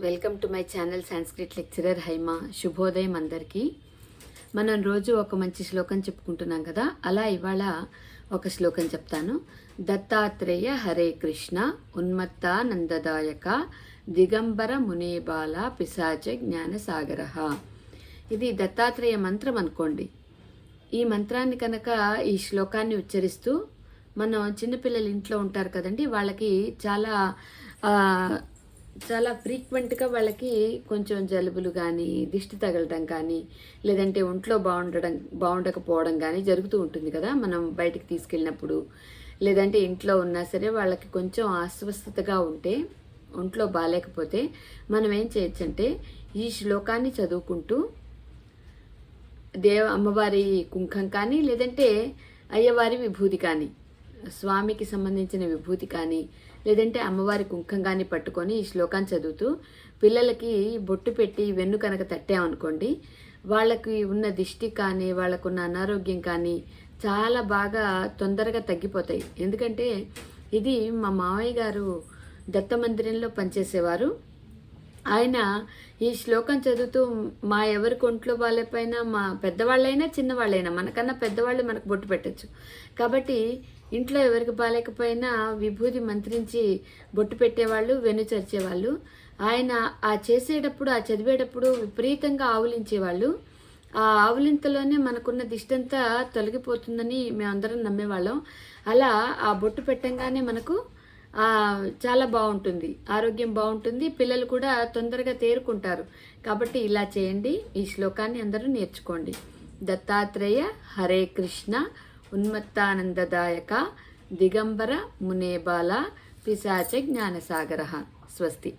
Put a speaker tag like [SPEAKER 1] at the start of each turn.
[SPEAKER 1] Welcome to my channel Sanskrit lecturer Haima. శుభోదయం అందరికీ. మనం రోజు ఒక మంచి శ్లోకం చెప్పుకుంటున్నాం కదా, అలా ఇవాళ ఒక శ్లోకం చెప్తాను. దత్తాత్రేయ హరే కృష్ణ ఉన్మత్తానందదాయక దిగంబర మునేబాల పిశాచ జ్ఞానసాగర. ఇది దత్తాత్రేయ మంత్రం అనుకోండి. ఈ మంత్రాన్ని కనుక ఈ శ్లోకాన్ని ఉచ్చరిస్తూ మనం చిన్నపిల్లలు ఇంట్లో ఉంటారు కదండి, వాళ్ళకి చాలా ఫ్రీక్వెంట్గా వాళ్ళకి కొంచెం జలుబులు కానీ దిష్టి తగలడం కానీ లేదంటే ఒంట్లో బాగుండకపోవడం కానీ జరుగుతూ ఉంటుంది కదా. మనం బయటికి తీసుకెళ్ళినప్పుడు లేదంటే ఇంట్లో ఉన్నా సరే వాళ్ళకి కొంచెం అస్వస్థతగా ఉంటే, ఒంట్లో బాగాలేకపోతే మనం ఏం చేయొచ్చంటే ఈ శ్లోకాన్ని చదువుకుంటూ అమ్మవారి కుంకం కానీ లేదంటే అయ్యవారి విభూతి కానీ, స్వామికి సంబంధించిన విభూతి కానీ లేదంటే అమ్మవారి కుంకం కానీ పట్టుకొని ఈ శ్లోకాన్ని చదువుతూ పిల్లలకి బొట్టు పెట్టి వెన్ను కనుక తట్టామనుకోండి, వాళ్ళకి ఉన్న దిష్టి కానీ వాళ్ళకున్న అనారోగ్యం కానీ చాలా బాగా తొందరగా తగ్గిపోతాయి. ఎందుకంటే ఇది మా మావయ్య గారు దత్త మందిరంలో పనిచేసేవారు. ఆయన ఈ శ్లోకం చదువుతూ మా ఎవరికి ఒంట్లో బాగాలేకపోయినా, మా పెద్దవాళ్ళైనా చిన్నవాళ్ళైనా, మనకన్నా పెద్దవాళ్ళు మనకు బొట్టు పెట్టచ్చు కాబట్టి ఇంట్లో ఎవరికి బాగాలేకపోయినా విభూతి మంత్రించి బొట్టు పెట్టేవాళ్ళు, వెన్ను చరిచేవాళ్ళు. ఆయన ఆ చదివేటప్పుడు విపరీతంగా ఆవులించేవాళ్ళు. ఆ ఆవులింతలోనే మనకున్న దిష్టంతా తొలగిపోతుందని మేమందరం నమ్మేవాళ్ళం. అలా ఆ బొట్టు పెట్టంగానే మనకు చాలా బాగుంటుంది, ఆరోగ్యం బాగుంటుంది, పిల్లలు కూడా తొందరగా తేరుకుంటారు. కాబట్టి ఇలా చేయండి, ఈ శ్లోకాన్ని అందరూ నేర్చుకోండి. దత్తాత్రేయ హరే కృష్ణ ఉన్మత్తానందదాయక దిగంబర మునేబాల పిశాచ జ్ఞానసాగర. స్వస్తి.